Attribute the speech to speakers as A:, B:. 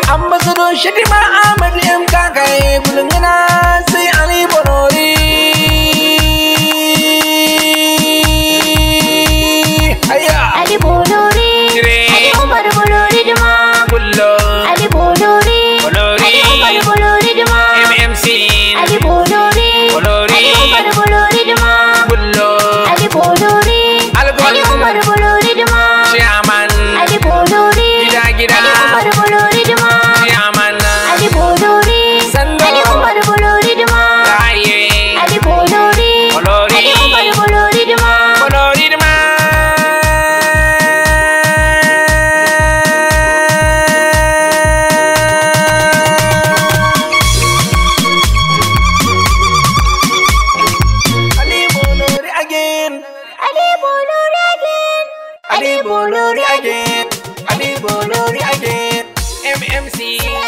A: Ambassador Shatima Ahmad M Kakai Bulungana say Ali Bolori.
B: Ali Bolori, Ali Umar Bolori Juma, Ali Bolori, Ali Umar Bolori Juma,
A: MMC,
B: Ali Bolori, Ali Umar Bolori Juma, Ali Bolori, Ali Umar Bolori Juma,
A: Chairman,
B: Ali Bolori,
A: Gida,
B: Ali Umar Bolori Juma,
A: Chairman,
B: Ali Bolori, Ali Umar Bolori Juma, Ali Bolori, Ali Umar Bolori Juma.
A: Ali Bolori again, MMC.